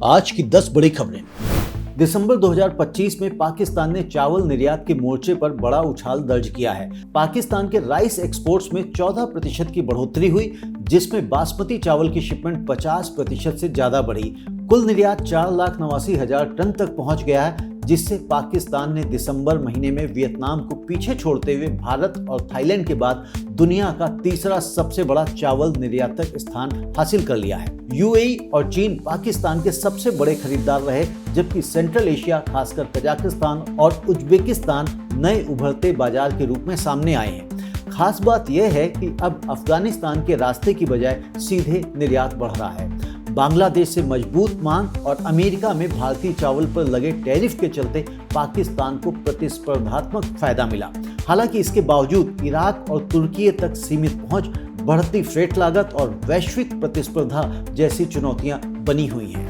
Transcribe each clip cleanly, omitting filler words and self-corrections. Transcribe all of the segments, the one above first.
आज की 10 बड़ी खबरें। दिसंबर 2025 में पाकिस्तान ने चावल निर्यात के मोर्चे पर बड़ा उछाल दर्ज किया है। पाकिस्तान के राइस एक्सपोर्ट्स में 14% की बढ़ोतरी हुई, जिसमें बासमती चावल की शिपमेंट 50% से ज्यादा बढ़ी। कुल निर्यात 4,89,000 टन तक पहुंच गया है, जिससे पाकिस्तान ने दिसंबर महीने में वियतनाम को पीछे छोड़ते हुए भारत और थाईलैंड के बाद दुनिया का तीसरा सबसे बड़ा चावल निर्यातक स्थान हासिल कर लिया है। यूएई और चीन पाकिस्तान के सबसे बड़े खरीदार रहे, जबकि सेंट्रल एशिया खासकर कजाकिस्तान और उज्बेकिस्तान नए उभरते बाजार के रूप में सामने आए हैं। खास बात यह है कि अब अफगानिस्तान के रास्ते की बजाय सीधे निर्यात बढ़ रहा है। बांग्लादेश से मजबूत मांग और अमेरिका में भारतीय चावल पर लगे टैरिफ के चलते पाकिस्तान को प्रतिस्पर्धात्मक फायदा मिला। हालांकि इसके बावजूद इराक और तुर्की तक सीमित पहुंच, बढ़ती फ्रेट लागत और वैश्विक प्रतिस्पर्धा जैसी चुनौतियां बनी हुई हैं।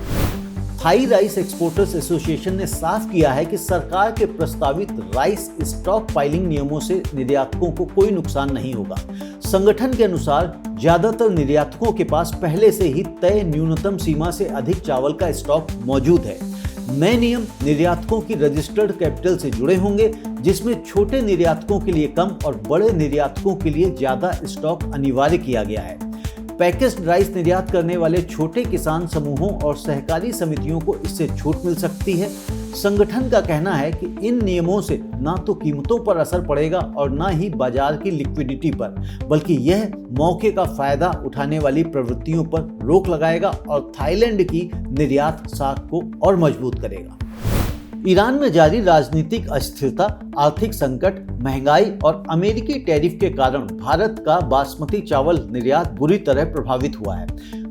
थाई राइस एक्सपोर्टर्स एसोसिएशन ने साफ किया है कि सरकार के प्रस्तावित राइस स्टॉक पाइलिंग नियमों से निर्यातकों को कोई नुकसान नहीं होगा। संगठन के अनुसार ज्यादातर निर्यातकों के पास पहले से ही तय न्यूनतम सीमा से अधिक चावल का स्टॉक मौजूद है। नए नियम निर्यातकों की रजिस्टर्ड कैपिटल से जुड़े होंगे, जिसमें छोटे निर्यातकों के लिए कम और बड़े निर्यातकों के लिए ज्यादा स्टॉक अनिवार्य किया गया है। पैकेज्ड राइस निर्यात करने वाले छोटे किसान समूहों और सहकारी समितियों को इससे छूट मिल सकती है। संगठन का कहना है कि इन नियमों से ना तो कीमतों पर असर पड़ेगा और ना ही बाजार की लिक्विडिटी पर, बल्कि यह मौके का फायदा उठाने वाली प्रवृत्तियों पर रोक लगाएगा और थाईलैंड की निर्यात साख को और मजबूत करेगा। ईरान में जारी राजनीतिक अस्थिरता, आर्थिक संकट, महंगाई और अमेरिकी टैरिफ के कारण भारत का बासमती चावल निर्यात बुरी तरह प्रभावित हुआ है।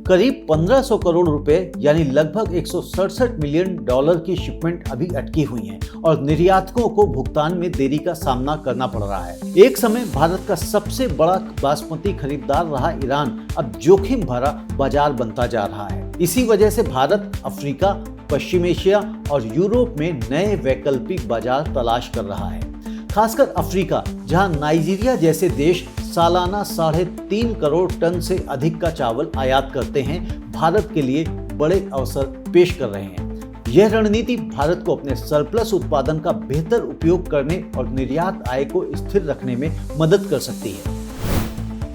करीब 1500 करोड़ रुपए यानी लगभग $167 मिलियन की शिपमेंट अभी अटकी हुई हैं और निर्यातकों को भुगतान में देरी का सामना करना पड़ रहा है। एक समय भारत का सबसे बड़ा बासमती खरीदार रहा ईरान अब जोखिम भरा बाजार बनता जा रहा है। इसी वजह से भारत अफ्रीका, पश्चिम एशिया और यूरोप में नए वैकल्पिक बाजार तलाश कर रहा है। खासकर अफ्रीका, जहां नाइजीरिया जैसे देश सालाना 3.5 करोड़ टन से अधिक का चावल आयात करते हैं, भारत के लिए बड़े अवसर पेश कर रहे हैं। यह रणनीति भारत को अपने सरप्लस उत्पादन का बेहतर उपयोग करने और निर्यात आय को स्थिर रखने में मदद कर सकती है।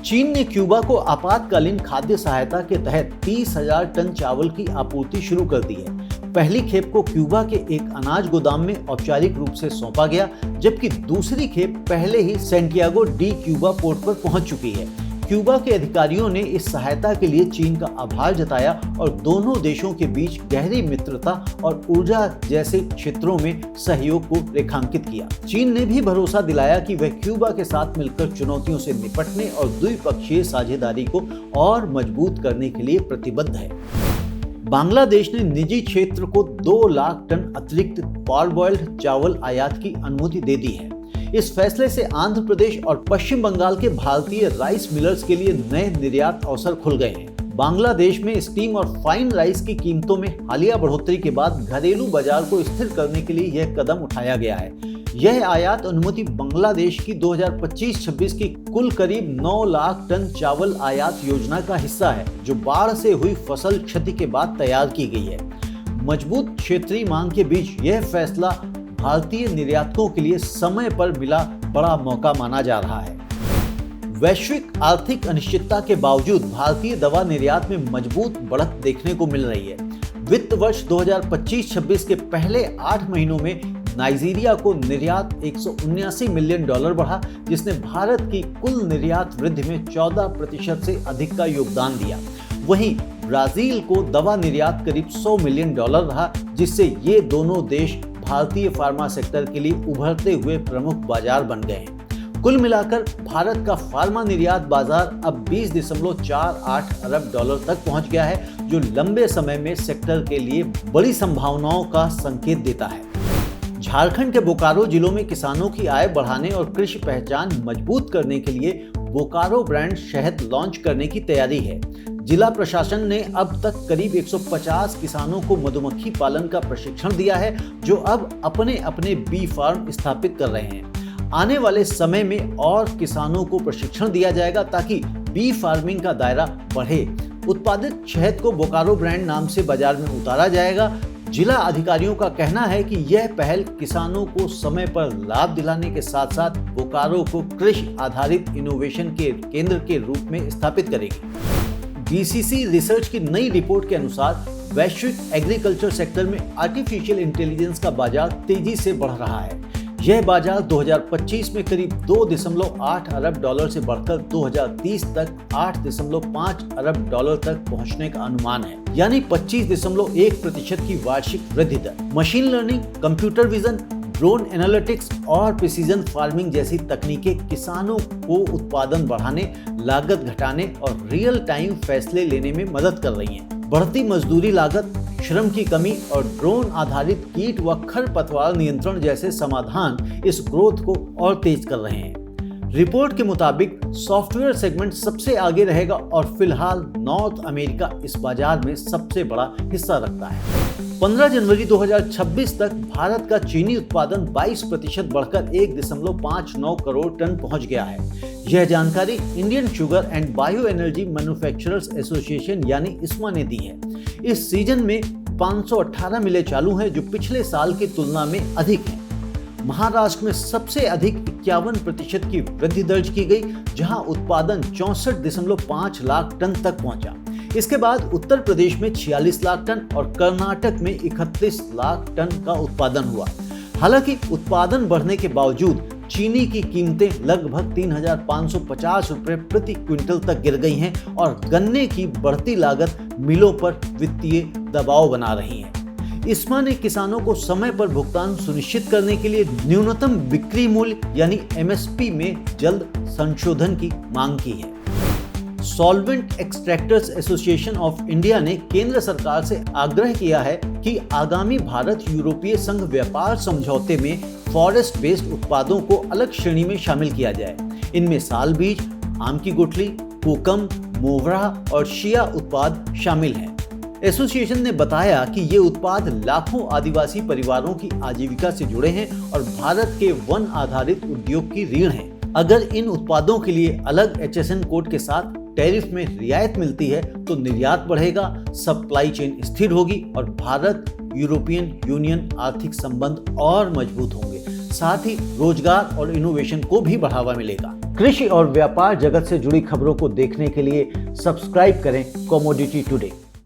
चीन ने क्यूबा को आपातकालीन खाद्य सहायता के तहत 30,000 टन चावल की आपूर्ति शुरू कर दी है। पहली खेप को क्यूबा के एक अनाज गोदाम में औपचारिक रूप से सौंपा गया, जबकि दूसरी खेप पहले ही सैंटियागो डी क्यूबा पोर्ट पर पहुंच चुकी है। क्यूबा के अधिकारियों ने इस सहायता के लिए चीन का आभार जताया और दोनों देशों के बीच गहरी मित्रता और ऊर्जा जैसे क्षेत्रों में सहयोग को रेखांकित किया। चीन ने भी भरोसा दिलाया कि वह क्यूबा के साथ मिलकर चुनौतियों से निपटने और द्विपक्षीय साझेदारी को और मजबूत करने के लिए प्रतिबद्ध है। बांग्लादेश ने निजी क्षेत्र को 2 लाख टन अतिरिक्त पारबॉइल्ड चावल आयात की अनुमति दे दी है। इस फैसले से आंध्र प्रदेश और पश्चिम बंगाल के भारतीय राइस मिलर्स के लिए नए निर्यात अवसर खुल गए हैं। बांग्लादेश में स्टीम और फाइन राइस की कीमतों में हालिया बढ़ोतरी के बाद घरेलू बाजार को स्थिर करने के लिए यह कदम उठाया गया है। यह आयात अनुमति बांग्लादेश की 2025-26 की कुल करीब 9 लाख टन चावल आयात योजना का हिस्सा है, जो बाढ़ से हुई फसल क्षति के बाद तैयार की गई है। मजबूत क्षेत्रीय मांग के बीच यह फैसला भारतीय निर्यातकों के लिए समय पर मिला बड़ा मौका माना जा रहा है। वैश्विक आर्थिक अनिश्चितता के बावजूद भारतीय दवा निर्यात में मजबूत बढ़त देखने को मिल रही है। वित्त वर्ष 2025-26 के पहले 8 महीनों में नाइजीरिया को निर्यात $179 मिलियन बढ़ा, जिसने भारत की कुल निर्यात वृद्धि में 14% से अधिक का योगदान दिया। वहीं ब्राजील को दवा निर्यात करीब $100 मिलियन रहा, जिससे ये दोनों देश भारतीय फार्मा सेक्टर के लिए उभरते हुए प्रमुख बाजार बन गए हैं। कुल मिलाकर भारत का फार्मा निर्यात बाजार अब $20.48 अरब तक पहुंच गया है, जो लंबे समय में सेक्टर के लिए बड़ी संभावनाओं का संकेत देता है। झारखंड के बोकारो जिलों में किसानों की आय बढ़ाने और कृषि पहचान मजबूत करने के लिए बोकारो ब्रांड शहद लॉन्च करने की तैयारी है। जिला प्रशासन ने अब तक करीब 150 किसानों को मधुमक्खी पालन का प्रशिक्षण दिया है, जो अब अपने अपने बी फार्म स्थापित कर रहे हैं। आने वाले समय में और किसानों को प्रशिक्षण दिया जाएगा ताकि बी फार्मिंग का दायरा बढ़े। उत्पादित शहद को बोकारो ब्रांड नाम से बाजार में उतारा जाएगा। जिला अधिकारियों का कहना है कि यह पहल किसानों को समय पर लाभ दिलाने के साथ साथ बोकारो को कृषि आधारित इनोवेशन के केंद्र के रूप में स्थापित करेगी। बीसीसी रिसर्च की नई रिपोर्ट के अनुसार वैश्विक एग्रीकल्चर सेक्टर में आर्टिफिशियल इंटेलिजेंस का बाजार तेजी से बढ़ रहा है। यह बाजार 2025 में करीब 2.8 अरब डॉलर से बढ़कर 2030 तक 8.5 अरब डॉलर तक पहुंचने का अनुमान है, यानी 25.1% की वार्षिक वृद्धि दर। Machine learning, computer vision, drone analytics और प्रिसीजन फार्मिंग जैसी तकनीकें किसानों को उत्पादन बढ़ाने, लागत घटाने और रियल टाइम फैसले लेने में मदद कर रही हैं। बढ़ती मजदूरी लागत, श्रम की कमी और ड्रोन आधारित कीट व खरपतवार नियंत्रण जैसे समाधान इस ग्रोथ को और तेज कर रहे हैं। रिपोर्ट के मुताबिक सॉफ्टवेयर सेगमेंट सबसे आगे रहेगा और फिलहाल नॉर्थ अमेरिका इस बाजार में सबसे बड़ा हिस्सा रखता है। 15 जनवरी 2026 तक भारत का चीनी उत्पादन 22% बढ़कर 1.59 करोड़ टन पहुंच गया है। यह जानकारी Indian sugar and bio energy manufacturers association यानी इस्मा ने दी है। इस सीजन में 518 मिलें चालू हैं, जो पिछले साल की तुलना में अधिक हैं। महाराष्ट्र में सबसे अधिक 51% की वृद्धि दर्ज की गई, जहां उत्पादन 64.5 लाख टन तक पहुंचा। इसके बाद उत्तर प्रदेश में 46 लाख टन और कर्नाटक में 31 लाख टन का उत्पादन हुआ। हालांकि उत्पादन बढ़ने के बावजूद चीनी की कीमतें लगभग 3,550 रुपए प्रति क्विंटल तक गिर गई हैं और गन्ने की बढ़ती लागत मिलों पर वित्तीय दबाव बना रही है। इस्मा ने किसानों को समय पर भुगतान सुनिश्चित करने के लिए न्यूनतम बिक्री मूल्य यानी एमएसपी में जल्द संशोधन की मांग की है। Solvent extractors association of India ने केंद्र सरकार से आग्रह किया है कि आगामी भारत यूरोपीय संघ व्यापार समझौते में फॉरेस्ट बेस्ड उत्पादों को अलग श्रेणी में शामिल किया जाए। इनमें साल बीज, आम की गुठली, कोकम, मोवरा और शिया उत्पाद शामिल हैं। एसोसिएशन ने बताया कि ये उत्पाद लाखों आदिवासी परिवारों की आजीविका से जुड़े हैं और भारत के वन आधारित उद्योग की रीढ़ हैं। अगर इन उत्पादों के लिए अलग HSN कोड के साथ टैरिफ में रियायत मिलती है तो निर्यात बढ़ेगा, सप्लाई चेन स्थिर होगी और भारत यूरोपियन यूनियन आर्थिक संबंध और मजबूत होंगे। साथ ही रोजगार और इनोवेशन को भी बढ़ावा मिलेगा। कृषि और व्यापार जगत से जुड़ी खबरों को देखने के लिए सब्सक्राइब करें कमोडिटी टुडे।